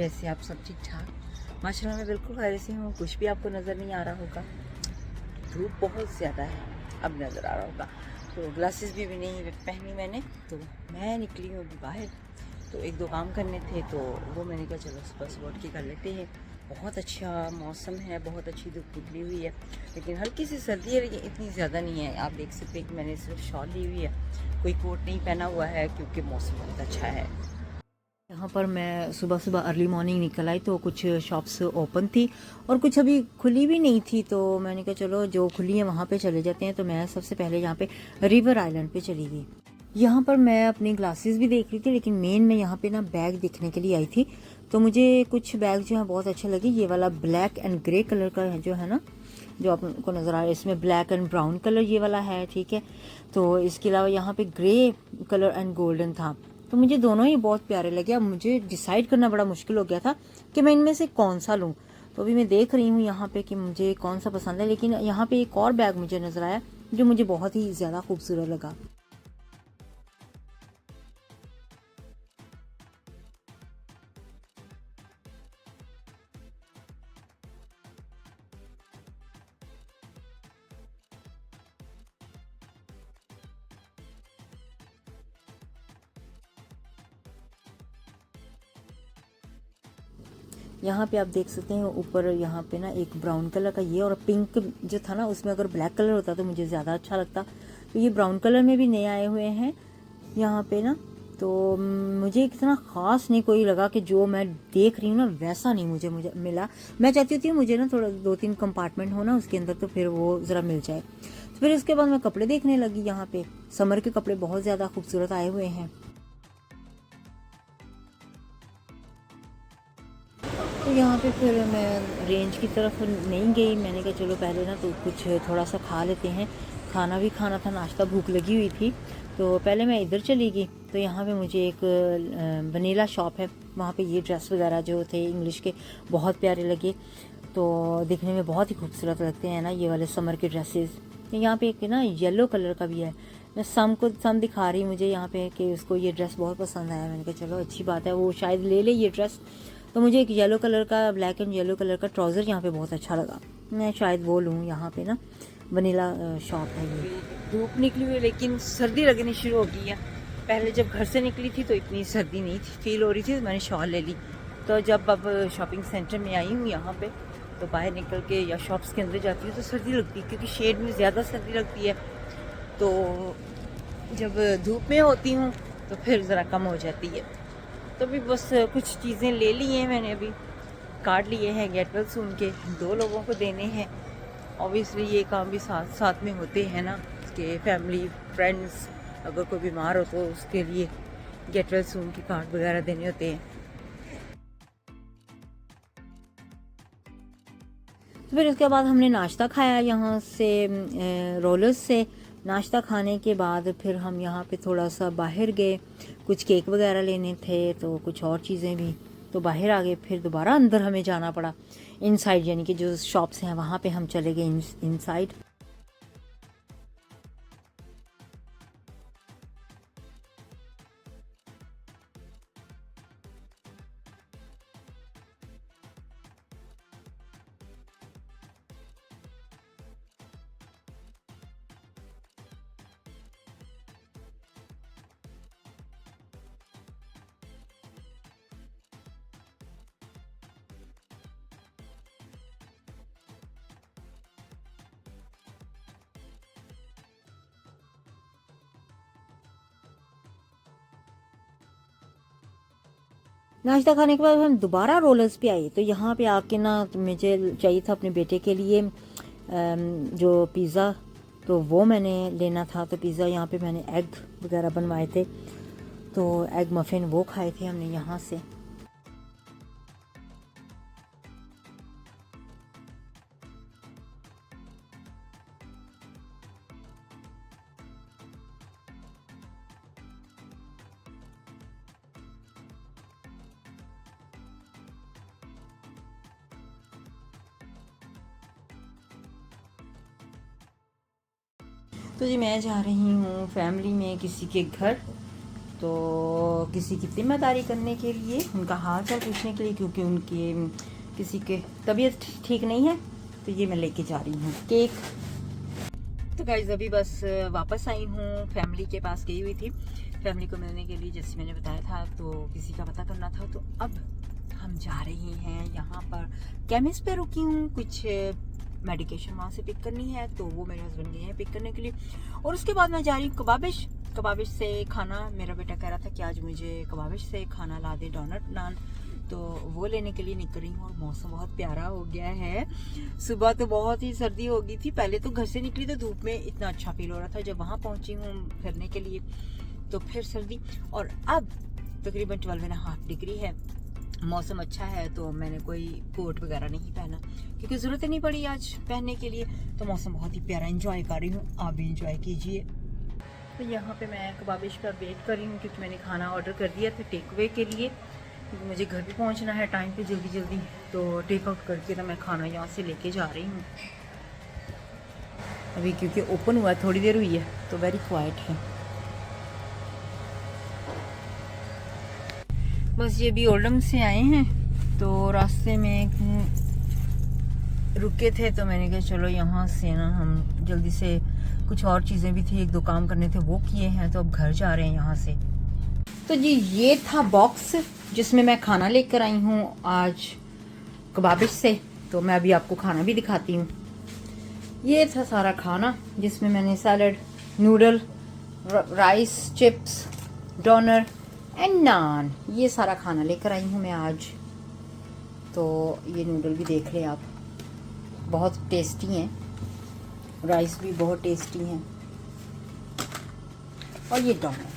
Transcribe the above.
कैसे आप सब ठीक ठाक? माशाल्लाह मैं बिल्कुल खैरियत से हूँ। कुछ भी आपको नज़र नहीं आ रहा होगा, धूप बहुत ज़्यादा है, अब नज़र आ रहा होगा। तो ग्लासेस भी नहीं पहनी मैंने, तो मैं निकली हूँ अभी बाहर। तो एक दो काम करने थे, तो वो मैंने कहा चलो सुबह सुबह उठ के कर लेते हैं। बहुत अच्छा मौसम है, बहुत अच्छी धूप निकली हुई है, लेकिन हल्की सी सर्दी है, लेकिन इतनी ज़्यादा नहीं है। आप देख सकते हैं कि मैंने सिर्फ शॉल ली हुई है, कोई कोट नहीं पहना हुआ है, क्योंकि मौसम बहुत अच्छा है। यहाँ पर मैं सुबह सुबह अर्ली मॉर्निंग निकल आई, तो कुछ शॉप्स ओपन थी और कुछ अभी खुली भी नहीं थी। तो मैंने कहा चलो जो खुली है वहाँ पे चले जाते हैं। तो मैं सबसे पहले यहाँ पे रिवर आइलैंड पे चली गई। यहाँ पर मैं अपनी ग्लासेस भी देख रही थी, लेकिन मेन मैं यहाँ पे ना बैग देखने के लिए आई थी। तो मुझे कुछ बैग जो है बहुत अच्छे लगे। ये वाला ब्लैक एंड ग्रे कलर का है जो है ना, जो आपको नज़र आ रहा है, इसमें ब्लैक एंड ब्राउन कलर ये वाला है, ठीक है। तो इसके अलावा यहाँ पे ग्रे कलर एंड गोल्डन था। तो मुझे दोनों ही बहुत प्यारे लगे। अब मुझे डिसाइड करना बड़ा मुश्किल हो गया था कि मैं इनमें से कौन सा लूँ। तो अभी मैं देख रही हूँ यहाँ पे कि मुझे कौन सा पसंद है, लेकिन यहाँ पे एक और बैग मुझे नज़र आया जो मुझे बहुत ही ज़्यादा खूबसूरत लगा। यहाँ पे आप देख सकते हैं ऊपर यहाँ पे ना एक ब्राउन कलर का ये, और पिंक जो था ना उसमें अगर ब्लैक कलर होता तो मुझे ज़्यादा अच्छा लगता। तो ये ब्राउन कलर में भी नए आए हुए हैं यहाँ पे ना। तो मुझे इतना ख़ास नहीं कोई लगा कि जो मैं देख रही हूँ ना वैसा नहीं मुझे मिला। मैं चाहती होती हूँ मुझे ना थोड़ा 2-3 कंपार्टमेंट हो ना उसके अंदर, तो फिर वो ज़रा मिल जाए। तो फिर उसके बाद मैं कपड़े देखने लगी। यहाँ पे समर के कपड़े बहुत ज़्यादा खूबसूरत आए हुए हैं। तो यहाँ पे फिर मैं रेंज की तरफ नहीं गई। मैंने कहा चलो पहले ना तो कुछ थोड़ा सा खा लेते हैं। खाना भी खाना था, नाश्ता, भूख लगी हुई थी। तो पहले मैं इधर चली गई। तो यहाँ पे मुझे एक वनीला शॉप है, वहाँ पे ये ड्रेस वगैरह जो थे इंग्लिश के बहुत प्यारे लगे। तो दिखने में बहुत ही खूबसूरत लगते हैं ना ये वाले समर के ड्रेसेस। यहाँ पे एक ना येलो कलर का भी है। मैं सम दिखा रही मुझे यहाँ पे कि उसको ये ड्रेस बहुत पसंद आया। मैंने कहा चलो अच्छी बात है, वो शायद ले ले ये ड्रेस। तो मुझे एक येलो कलर का, ब्लैक एंड येलो कलर का ट्राउज़र यहाँ पे बहुत अच्छा लगा। मैं शायद वो लूँ। यहाँ पे ना वनीला शॉप है ये। धूप निकली हुई, लेकिन सर्दी लगनी शुरू हो गई है। पहले जब घर से निकली थी तो इतनी सर्दी नहीं थी, फील हो रही थी, तो मैंने शॉल ले ली। तो जब अब शॉपिंग सेंटर में आई हूँ यहाँ पे, तो बाहर निकल के या शॉप्स के अंदर जाती हूँ तो सर्दी लगती है, क्योंकि शेड में ज़्यादा सर्दी लगती है। तो जब धूप में होती हूँ तो फिर ज़रा कम हो जाती है। तो भी बस कुछ चीज़ें ले ली हैं मैंने। अभी कार्ड लिए हैं गेट वेल सून के, 2 लोगों को देने हैं। ऑब्वियसली ये काम भी साथ साथ में होते हैं ना, कि फैमिली फ्रेंड्स अगर कोई बीमार हो तो उसके लिए गेट वेल सून के कार्ड वगैरह देने होते हैं। तो फिर उसके बाद हमने नाश्ता खाया यहाँ से, रोलर्स से। नाश्ता खाने के बाद फिर हम यहाँ पे थोड़ा सा बाहर गए, कुछ केक वगैरह लेने थे, तो कुछ और चीज़ें भी। तो बाहर आ गए, फिर दोबारा अंदर हमें जाना पड़ा इनसाइड, यानी कि जो शॉप्स हैं वहाँ पे हम चले गए इनसाइड। नाश्ता खाने के बाद हम दोबारा रोलर्स पे आए। तो यहाँ पे आके ना मुझे चाहिए था अपने बेटे के लिए जो पिज़्ज़ा, तो वो मैंने लेना था। तो पिज़्ज़ा यहाँ पे मैंने एग वगैरह बनवाए थे, तो एग मफ़िन वो खाए थे हमने यहाँ से। तो जी मैं जा रही हूँ फैमिली में किसी के घर। तो किसी की जिम्मेदारी करने के लिए, उनका हाल चाल पूछने के लिए, क्योंकि उनके किसी के तबीयत ठीक नहीं है, तो ये मैं लेके जा रही हूँ केक। तो गाइस अभी बस वापस आई हूँ, फैमिली के पास गई हुई थी फैमिली को मिलने के लिए, जैसे मैंने बताया था, तो किसी का पता करना था। तो अब हम जा रहे हैं, यहाँ पर केमिस्ट पे रुकी हूँ, कुछ मेडिकेशन वहाँ से पिक करनी है, तो वो मेरे हस्बैंड गए हैं पिक करने के लिए। और उसके बाद मैं जा रही हूँ कबाबिश से खाना। मेरा बेटा कह रहा था कि आज मुझे कबाबिश से खाना ला दे, डोनट नान, तो वो लेने के लिए निकल रही हूँ। और मौसम बहुत प्यारा हो गया है। सुबह तो बहुत ही सर्दी हो गई थी, पहले तो घर से निकली तो धूप में इतना अच्छा फील हो रहा था, जब वहाँ पहुँची हूँ फिरने के लिए तो फिर सर्दी। और अब तकरीबन 12.5 डिग्री है, मौसम अच्छा है, तो मैंने कोई कोट वगैरह नहीं पहना क्योंकि ज़रूरत नहीं पड़ी आज पहनने के लिए। तो मौसम बहुत ही प्यारा, एंजॉय कर रही हूँ, आप भी एंजॉय कीजिए। तो यहाँ पे मैं कबाबिश का वेट कर रही हूँ क्योंकि मैंने खाना ऑर्डर कर दिया था टेक अवे के लिए, क्योंकि मुझे घर भी पहुँचना है टाइम पे जल्दी, तो टेक आउट करके तो मैं खाना यहाँ से लेके जा रही हूँ अभी, क्योंकि ओपन हुआ थोड़ी देर हुई है, तो वेरी क्वाइट है। बस ये भी ओल्डम से आए हैं, तो रास्ते में रुके थे, तो मैंने कहा चलो यहाँ से ना हम जल्दी से, कुछ और चीज़ें भी थी, 1-2 काम करने थे, वो किए हैं, तो अब घर जा रहे हैं यहाँ से। तो जी ये था बॉक्स जिसमें मैं खाना लेकर आई हूँ आज कबाबिश से, तो मैं अभी आपको खाना भी दिखाती हूँ। ये था सारा खाना जिसमें मैंने salad, noodle, rice, chips, doner and naan, ये सारा खाना लेकर आई हूँ मैं आज। तो ये नूडल भी देख लें आप, बहुत टेस्टी हैं, राइस भी बहुत टेस्टी हैं, और ये डोनर।